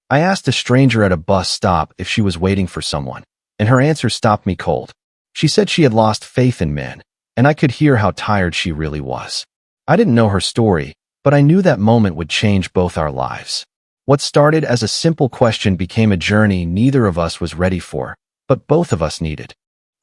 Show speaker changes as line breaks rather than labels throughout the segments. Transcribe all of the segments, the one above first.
I asked a stranger at a bus stop if she was waiting for someone, and her answer stopped me cold. She said she had lost faith in men, and I could hear how tired she really was. I didn't know her story, but I knew that moment would change both our lives. What started as a simple question became a journey neither of us was ready for, but both of us needed.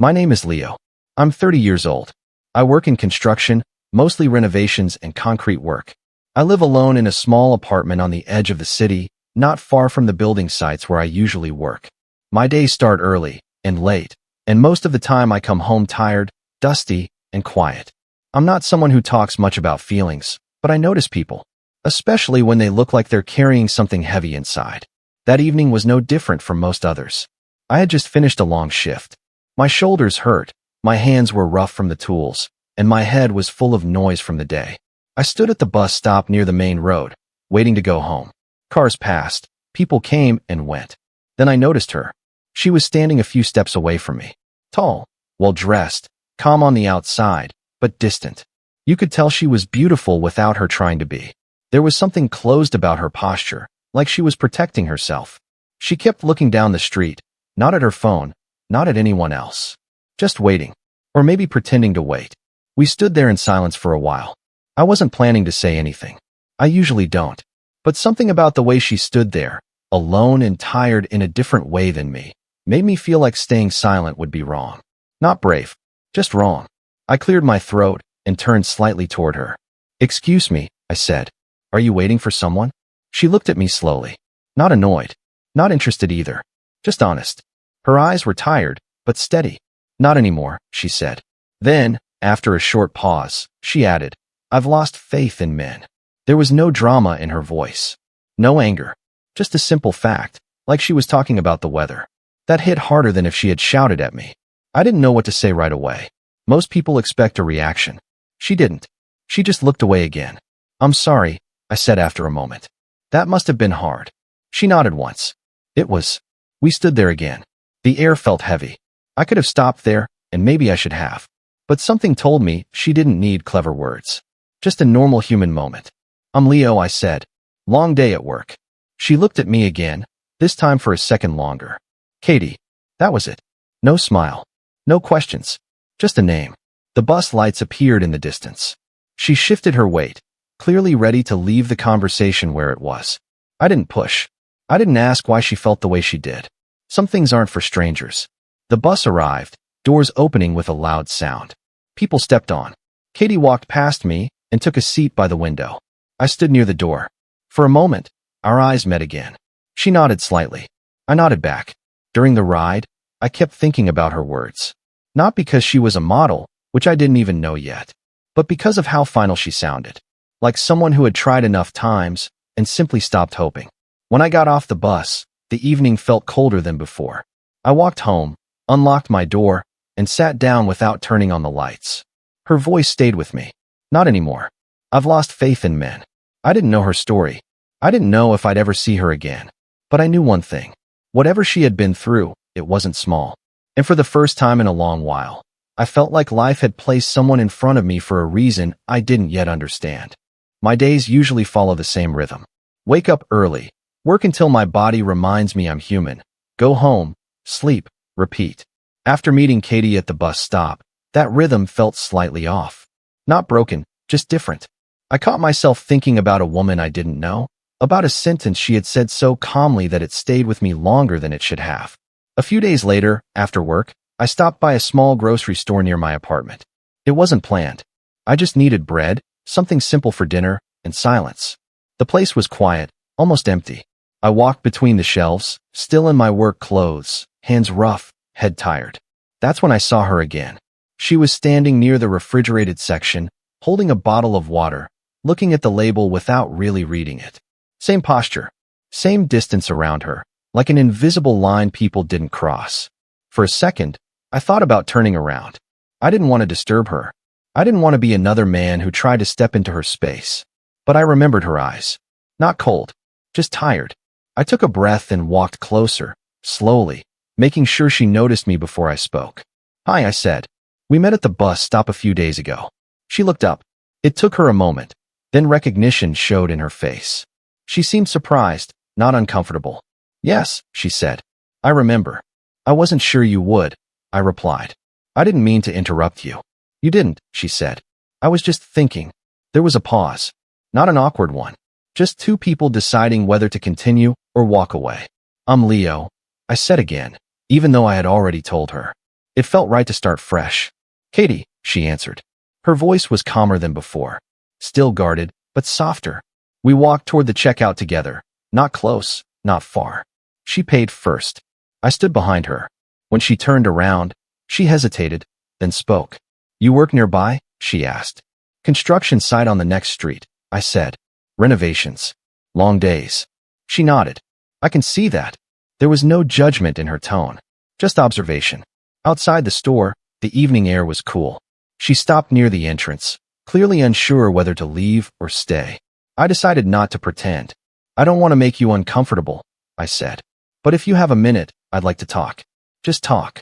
My name is Leo. I'm 30 years old. I work in construction, mostly renovations and concrete work. I live alone in a small apartment on the edge of the city, not far from the building sites where I usually work. My days start early and late, and most of the time I come home tired, dusty, and quiet. I'm not someone who talks much about feelings, but I notice people, especially when they look like they're carrying something heavy inside. That evening was no different from most others. I had just finished a long shift. My shoulders hurt, my hands were rough from the tools, and my head was full of noise from the day. I stood at the bus stop near the main road, waiting to go home. Cars passed, people came and went. Then I noticed her. She was standing a few steps away from me. Tall, well-dressed, calm on the outside, but distant. You could tell she was beautiful without her trying to be. There was something closed about her posture, like she was protecting herself. She kept looking down the street, not at her phone, not at anyone else. Just waiting. Or maybe pretending to wait. We stood there in silence for a while. I wasn't planning to say anything. I usually don't. But something about the way she stood there, alone and tired in a different way than me, made me feel like staying silent would be wrong. Not brave. Just wrong. I cleared my throat and turned slightly toward her. "Excuse me," I said. "Are you waiting for someone?" She looked at me slowly. Not annoyed. Not interested either. Just honest. Her eyes were tired, but steady. "Not anymore," she said. Then, after a short pause, she added, "I've lost faith in men." There was no drama in her voice. No anger. Just a simple fact, like she was talking about the weather. That hit harder than if she had shouted at me. I didn't know what to say right away. Most people expect a reaction. She didn't. She just looked away again. "I'm sorry," I said after a moment. "That must have been hard." She nodded once. It was. We stood there again. The air felt heavy. I could have stopped there, and maybe I should have. But something told me she didn't need clever words. Just a normal human moment. "I'm Leo," I said. "Long day at work." She looked at me again, this time for a second longer. "Katie." That was it. No smile. No questions. Just a name. The bus lights appeared in the distance. She shifted her weight, clearly ready to leave the conversation where it was. I didn't push. I didn't ask why she felt the way she did. Some things aren't for strangers. The bus arrived, doors opening with a loud sound. People stepped on. Katie walked past me and took a seat by the window. I stood near the door. For a moment, our eyes met again. She nodded slightly. I nodded back. During the ride, I kept thinking about her words. Not because she was a model, which I didn't even know yet, but because of how final she sounded. Like someone who had tried enough times and simply stopped hoping. When I got off the bus, the evening felt colder than before. I walked home, unlocked my door, and sat down without turning on the lights. Her voice stayed with me. Not anymore. I've lost faith in men. I didn't know her story. I didn't know if I'd ever see her again. But I knew one thing. Whatever she had been through, it wasn't small. And for the first time in a long while, I felt like life had placed someone in front of me for a reason I didn't yet understand. My days usually follow the same rhythm. Wake up early, work until my body reminds me I'm human, go home, sleep, repeat. After meeting Katie at the bus stop, that rhythm felt slightly off. Not broken, just different. I caught myself thinking about a woman I didn't know, about a sentence she had said so calmly that it stayed with me longer than it should have. A few days later, after work, I stopped by a small grocery store near my apartment. It wasn't planned. I just needed bread, something simple for dinner, and silence. The place was quiet, almost empty. I walked between the shelves, still in my work clothes, hands rough, head tired. That's when I saw her again. She was standing near the refrigerated section, holding a bottle of water, looking at the label without really reading it. Same posture, same distance around her, like an invisible line people didn't cross. For a second, I thought about turning around. I didn't want to disturb her. I didn't want to be another man who tried to step into her space. But I remembered her eyes. Not cold, just tired. I took a breath and walked closer, slowly, making sure she noticed me before I spoke. "Hi," I said. "We met at the bus stop a few days ago." She looked up. It took her a moment. Then recognition showed in her face. She seemed surprised, not uncomfortable. Yes, she said. I remember. I wasn't sure you would, I replied. I didn't mean to interrupt you. You didn't, she said. I was just thinking. There was a pause. Not an awkward one. Just two people deciding whether to continue or walk away. I'm Leo, I said again, even though I had already told her. It felt right to start fresh. Katie, she answered. Her voice was calmer than before. Still guarded, but softer. We walked toward the checkout together. Not close, not far. She paid first. I stood behind her. When she turned around, she hesitated, then spoke. You work nearby? She asked. Construction site on the next street, I said. Renovations. Long days. She nodded. I can see that. There was no judgment in her tone. Just observation. Outside the store, the evening air was cool. She stopped near the entrance, clearly unsure whether to leave or stay. I decided not to pretend. I don't want to make you uncomfortable, I said. But if you have a minute, I'd like to talk. Just talk.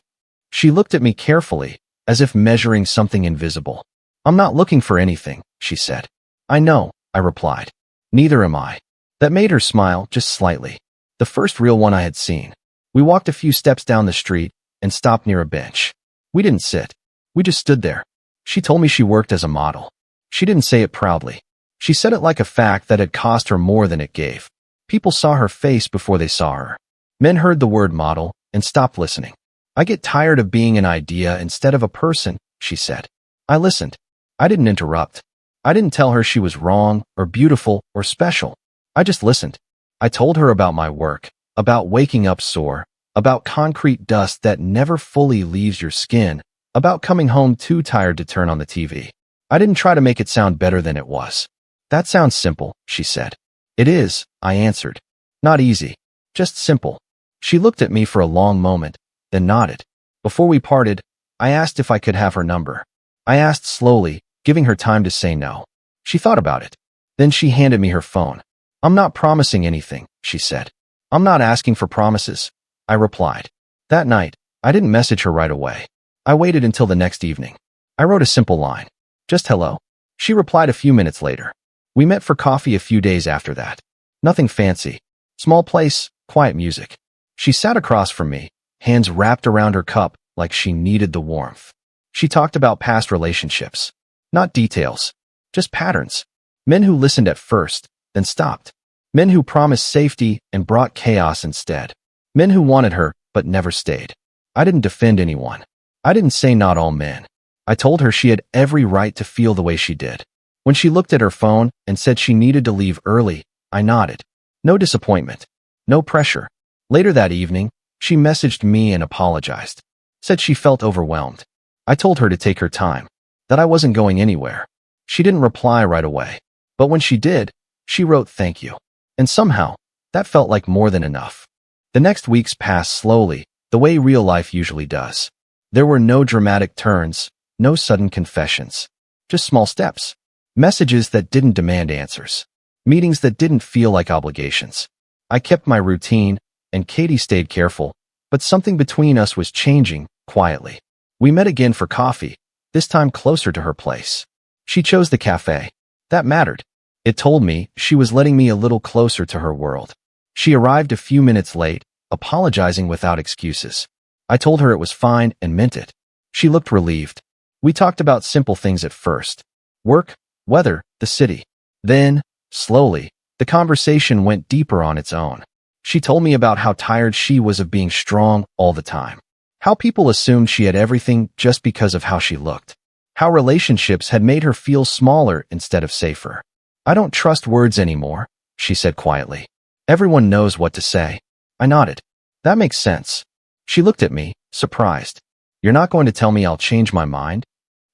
She looked at me carefully, as if measuring something invisible. I'm not looking for anything, she said. I know, I replied. Neither am I. That made her smile just slightly. The first real one I had seen. We walked a few steps down the street and stopped near a bench. We didn't sit. We just stood there. She told me she worked as a model. She didn't say it proudly. She said it like a fact that had cost her more than it gave. People saw her face before they saw her. Men heard the word model and stopped listening. I get tired of being an idea instead of a person, she said. I listened. I didn't interrupt. I didn't tell her she was wrong or beautiful or special. I just listened. I told her about my work, about waking up sore, about concrete dust that never fully leaves your skin, about coming home too tired to turn on the TV. I didn't try to make it sound better than it was. That sounds simple, she said. It is, I answered. Not easy. Just simple. She looked at me for a long moment, then nodded. Before we parted, I asked if I could have her number. I asked slowly, giving her time to say no. She thought about it. Then she handed me her phone. I'm not promising anything, she said. I'm not asking for promises, I replied. That night, I didn't message her right away. I waited until the next evening. I wrote a simple line. Just hello. She replied a few minutes later. We met for coffee a few days after that. Nothing fancy. Small place, quiet music. She sat across from me, hands wrapped around her cup like she needed the warmth. She talked about past relationships. Not details, just patterns. Men who listened at first, then stopped. Men who promised safety and brought chaos instead. Men who wanted her, but never stayed. I didn't defend anyone. I didn't say not all men. I told her she had every right to feel the way she did. When she looked at her phone and said she needed to leave early, I nodded. No disappointment. No pressure. Later that evening, she messaged me and apologized. Said she felt overwhelmed. I told her to take her time. That I wasn't going anywhere. She didn't reply right away. But when she did, she wrote thank you. And somehow, that felt like more than enough. The next weeks passed slowly, the way real life usually does. There were no dramatic turns, no sudden confessions. Just small steps. Messages that didn't demand answers. Meetings that didn't feel like obligations. I kept my routine, and Katie stayed careful, but something between us was changing, quietly. We met again for coffee, this time closer to her place. She chose the cafe. That mattered. It told me she was letting me a little closer to her world. She arrived a few minutes late, apologizing without excuses. I told her it was fine and meant it. She looked relieved. We talked about simple things at first. Work, weather, the city. Then, slowly, the conversation went deeper on its own. She told me about how tired she was of being strong all the time. How people assumed she had everything just because of how she looked. How relationships had made her feel smaller instead of safer. I don't trust words anymore, she said quietly. Everyone knows what to say. I nodded. That makes sense. She looked at me, surprised. You're not going to tell me I'll change my mind?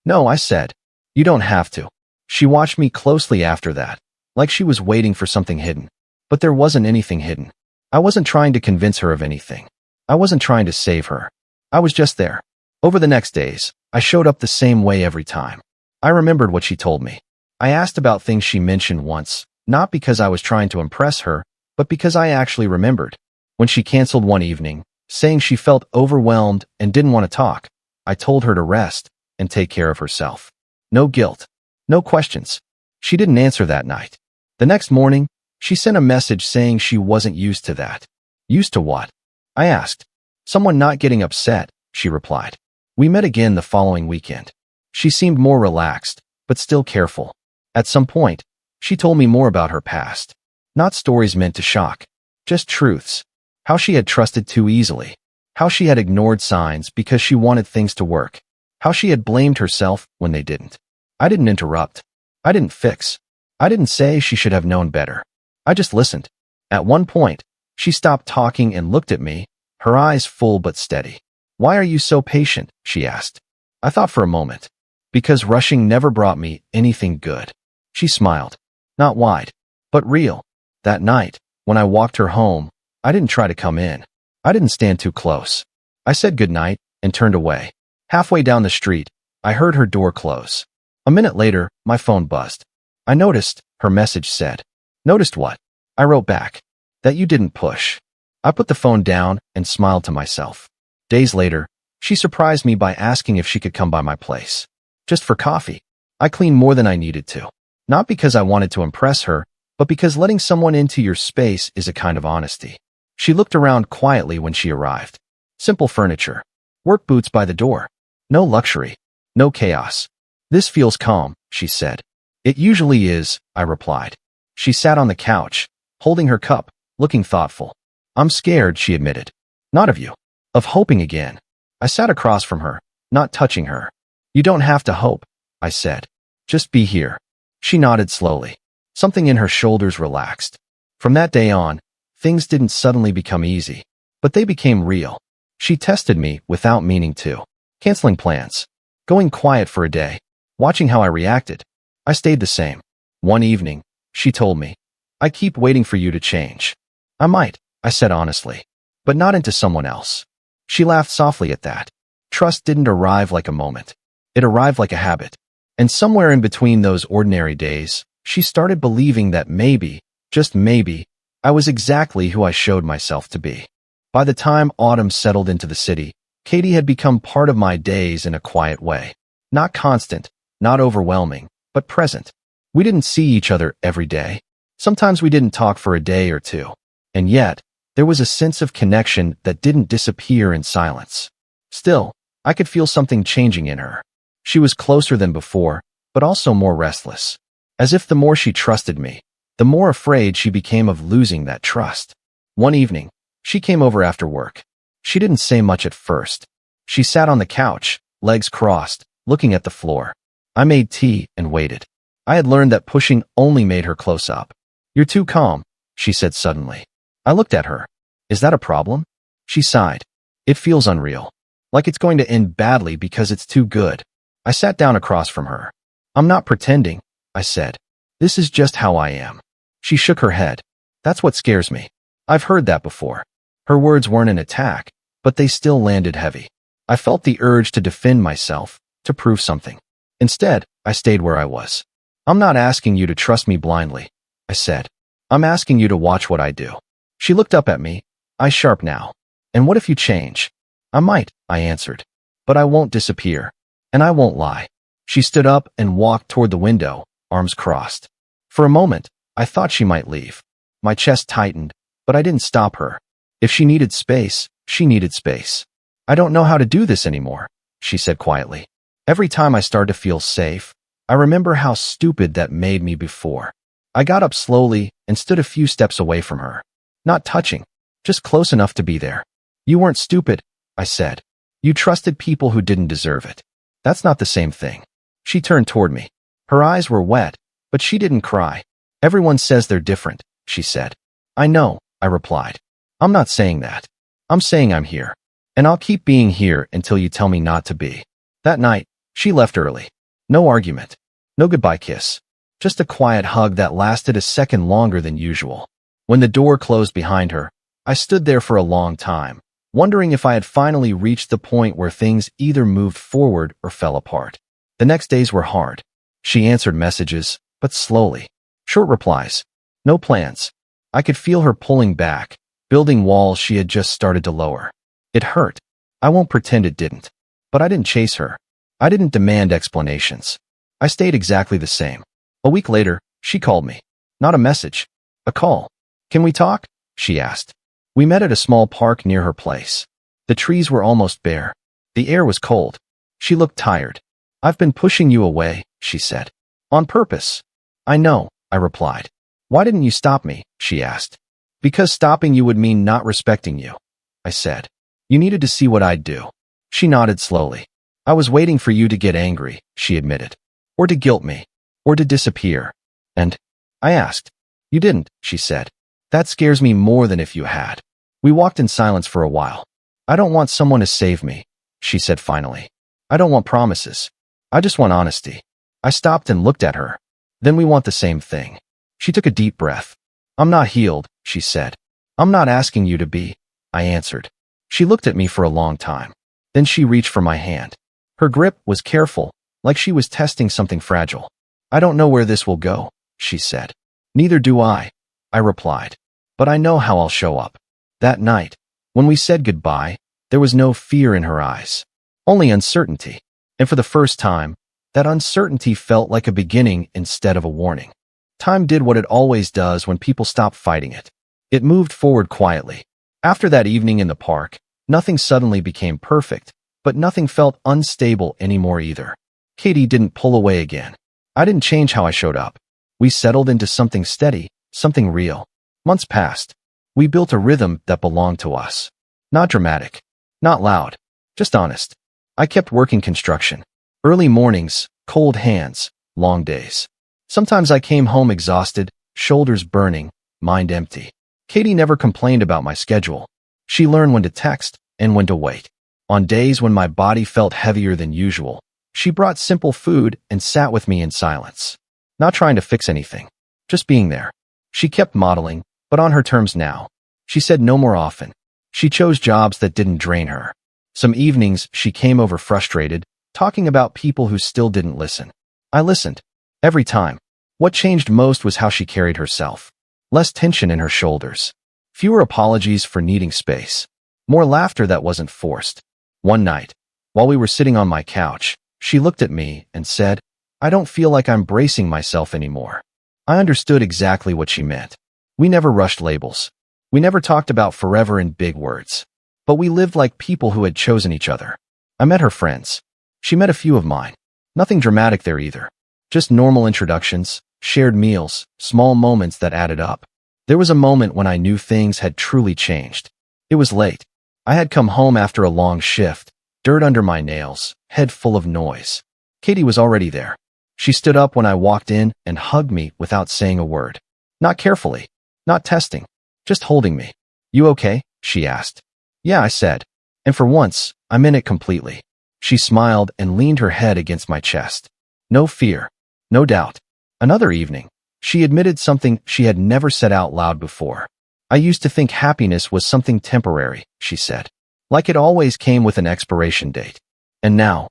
No, I said. You don't have to. She watched me closely after that, like she was waiting for something hidden. But there wasn't anything hidden. I wasn't trying to convince her of anything. I wasn't trying to save her. I was just there. Over the next days, I showed up the same way every time. I remembered what she told me. I asked about things she mentioned once, not because I was trying to impress her, but because I actually remembered. When she canceled one evening, saying she felt overwhelmed and didn't want to talk, I told her to rest and take care of herself. No guilt. No questions. She didn't answer that night. The next morning, she sent a message saying she wasn't used to that. Used to what? I asked. Someone not getting upset, she replied. We met again the following weekend. She seemed more relaxed, but still careful. At some point, she told me more about her past. Not stories meant to shock, just truths. How she had trusted too easily. How she had ignored signs because she wanted things to work. How she had blamed herself when they didn't. I didn't interrupt. I didn't fix. I didn't say she should have known better. I just listened. At one point, she stopped talking and looked at me, her eyes full but steady. Why are you so patient? She asked. I thought for a moment. Because rushing never brought me anything good. She smiled. Not wide, but real. That night, when I walked her home, I didn't try to come in. I didn't stand too close. I said goodnight and turned away. Halfway down the street, I heard her door close. A minute later, my phone buzzed. I noticed, her message said. Noticed what? I wrote back. That you didn't push. I put the phone down and smiled to myself. Days later, she surprised me by asking if she could come by my place. Just for coffee. I cleaned more than I needed to. Not because I wanted to impress her, but because letting someone into your space is a kind of honesty. She looked around quietly when she arrived. Simple furniture. Work boots by the door. No luxury. No chaos. This feels calm, she said. It usually is, I replied. She sat on the couch, holding her cup, looking thoughtful. I'm scared, she admitted. Not of you. Of hoping again. I sat across from her, not touching her. You don't have to hope, I said. Just be here. She nodded slowly. Something in her shoulders relaxed. From that day on, things didn't suddenly become easy, but they became real. She tested me without meaning to. Canceling plans. Going quiet for a day. Watching how I reacted. I stayed the same. One evening, she told me, I keep waiting for you to change. I might, I said honestly, but not into someone else. She laughed softly at that. Trust didn't arrive like a moment. It arrived like a habit. And somewhere in between those ordinary days, she started believing that maybe, just maybe, I was exactly who I showed myself to be. By the time autumn settled into the city, Katie had become part of my days in a quiet way. Not constant, not overwhelming, but present. We didn't see each other every day. Sometimes we didn't talk for a day or two. And yet, there was a sense of connection that didn't disappear in silence. Still, I could feel something changing in her. She was closer than before, but also more restless. As if the more she trusted me, the more afraid she became of losing that trust. One evening, she came over after work. She didn't say much at first. She sat on the couch, legs crossed, looking at the floor. I made tea and waited. I had learned that pushing only made her close up. You're too calm, she said suddenly. I looked at her. Is that a problem? She sighed. It feels unreal. Like it's going to end badly because it's too good. I sat down across from her. I'm not pretending, I said. This is just how I am. She shook her head. That's what scares me. I've heard that before. Her words weren't an attack, but they still landed heavy. I felt the urge to defend myself, to prove something. Instead, I stayed where I was. I'm not asking you to trust me blindly, I said. I'm asking you to watch what I do. She looked up at me, eyes sharp now. And what if you change? I might, I answered. But I won't disappear. And I won't lie. She stood up and walked toward the window, arms crossed. For a moment, I thought she might leave. My chest tightened, but I didn't stop her. If she needed space, she needed space. I don't know how to do this anymore, she said quietly. Every time I start to feel safe, I remember how stupid that made me before. I got up slowly and stood a few steps away from her. Not touching, just close enough to be there. You weren't stupid, I said. You trusted people who didn't deserve it. That's not the same thing. She turned toward me. Her eyes were wet, but she didn't cry. Everyone says they're different, she said. I know, I replied. I'm not saying that. I'm saying I'm here. And I'll keep being here until you tell me not to be. That night, she left early. No argument. No goodbye kiss. Just a quiet hug that lasted a second longer than usual. When the door closed behind her, I stood there for a long time, wondering if I had finally reached the point where things either moved forward or fell apart. The next days were hard. She answered messages, but slowly. Short replies. No plans. I could feel her pulling back, building walls she had just started to lower. It hurt. I won't pretend it didn't. But I didn't chase her. I didn't demand explanations. I stayed exactly the same. A week later, she called me. Not a message. A call. Can we talk? She asked. We met at a small park near her place. The trees were almost bare. The air was cold. She looked tired. "I've been pushing you away," she said. "On purpose." "I know," I replied. "Why didn't you stop me?" she asked. "Because stopping you would mean not respecting you," I said. "You needed to see what I'd do." She nodded slowly. "I was waiting for you to get angry," she admitted. "Or to guilt me. Or to disappear." "And?" I asked. "You didn't," she said. "That scares me more than if you had." We walked in silence for a while. "I don't want someone to save me," she said finally. "I don't want promises. I just want honesty." I stopped and looked at her. "Then we want the same thing." She took a deep breath. "I'm not healed," she said. "I'm not asking you to be," I answered. She looked at me for a long time. Then she reached for my hand. Her grip was careful, like she was testing something fragile. "I don't know where this will go," she said. "Neither do I replied. "But I know how I'll show up." That night, when we said goodbye, there was no fear in her eyes, only uncertainty. And for the first time, that uncertainty felt like a beginning instead of a warning. Time did what it always does when people stop fighting it. It moved forward quietly. After that evening in the park, nothing suddenly became perfect, but nothing felt unstable anymore either. Katie didn't pull away again. I didn't change how I showed up. We settled into something steady, something real. Months passed. We built a rhythm that belonged to us. Not dramatic, not loud, just honest. I kept working construction. Early mornings, cold hands, long days. Sometimes I came home exhausted, shoulders burning, mind empty. Katie never complained about my schedule. She learned when to text and when to wait. On days when my body felt heavier than usual, she brought simple food and sat with me in silence. Not trying to fix anything, just being there. She kept modeling, but on her terms now. She said no more often. She chose jobs that didn't drain her. Some evenings, she came over frustrated, talking about people who still didn't listen. I listened. Every time. What changed most was how she carried herself. Less tension in her shoulders. Fewer apologies for needing space. More laughter that wasn't forced. One night, while we were sitting on my couch, she looked at me and said, "I don't feel like I'm bracing myself anymore." I understood exactly what she meant. We never rushed labels. We never talked about forever in big words. But we lived like people who had chosen each other. I met her friends. She met a few of mine. Nothing dramatic there either. Just normal introductions, shared meals, small moments that added up. There was a moment when I knew things had truly changed. It was late. I had come home after a long shift, dirt under my nails, head full of noise. Katie was already there. She stood up when I walked in and hugged me without saying a word. Not carefully, not testing, just holding me. "You okay?" she asked. "Yeah," I said. And for once, I'm in it completely. She smiled and leaned her head against my chest. No fear, no doubt. Another evening, she admitted something she had never said out loud before. "I used to think happiness was something temporary," she said. "Like it always came with an expiration date. And now?"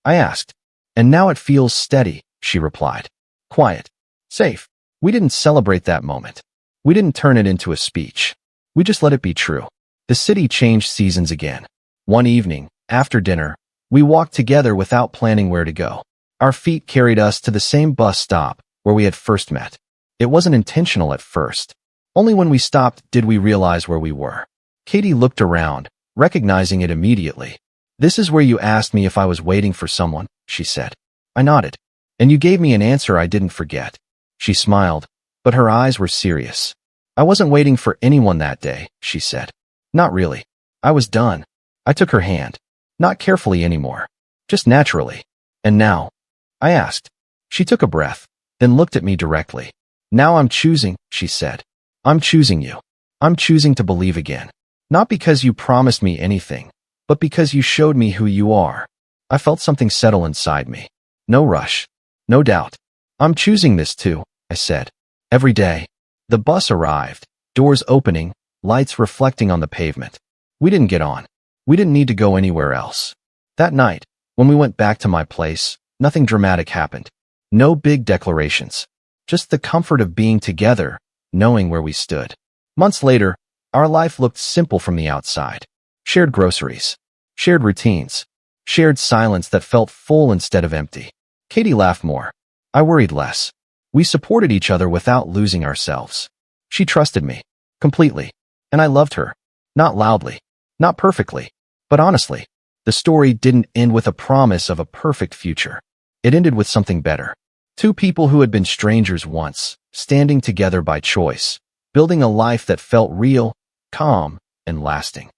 I asked. "And now it feels steady," she replied. "Quiet. Safe." We didn't celebrate that moment. We didn't turn it into a speech. We just let it be true. The city changed seasons again. One evening, after dinner, we walked together without planning where to go. Our feet carried us to the same bus stop where we had first met. It wasn't intentional at first. Only when we stopped did we realize where we were. Katie looked around, recognizing it immediately. "This is where you asked me if I was waiting for someone," she said. I nodded. "And you gave me an answer I didn't forget." She smiled, but her eyes were serious. "I wasn't waiting for anyone that day," she said. "Not really. I was done." I took her hand. Not carefully anymore. Just naturally. "And now?" I asked. She took a breath, then looked at me directly. "Now I'm choosing," she said. "I'm choosing you. I'm choosing to believe again. Not because you promised me anything, but because you showed me who you are." I felt something settle inside me. No rush. No doubt. "I'm choosing this too," I said. Every day. The bus arrived, doors opening, lights reflecting on the pavement. We didn't get on. We didn't need to go anywhere else. That night, when we went back to my place, nothing dramatic happened. No big declarations. Just the comfort of being together, knowing where we stood. Months later, our life looked simple from the outside. Shared groceries. Shared routines. Shared silence that felt full instead of empty. Katie laughed more. I worried less. We supported each other without losing ourselves. She trusted me. Completely. And I loved her. Not loudly, not perfectly, but honestly. The story didn't end with a promise of a perfect future. It ended with something better. Two people who had been strangers once, standing together by choice, building a life that felt real, calm, and lasting.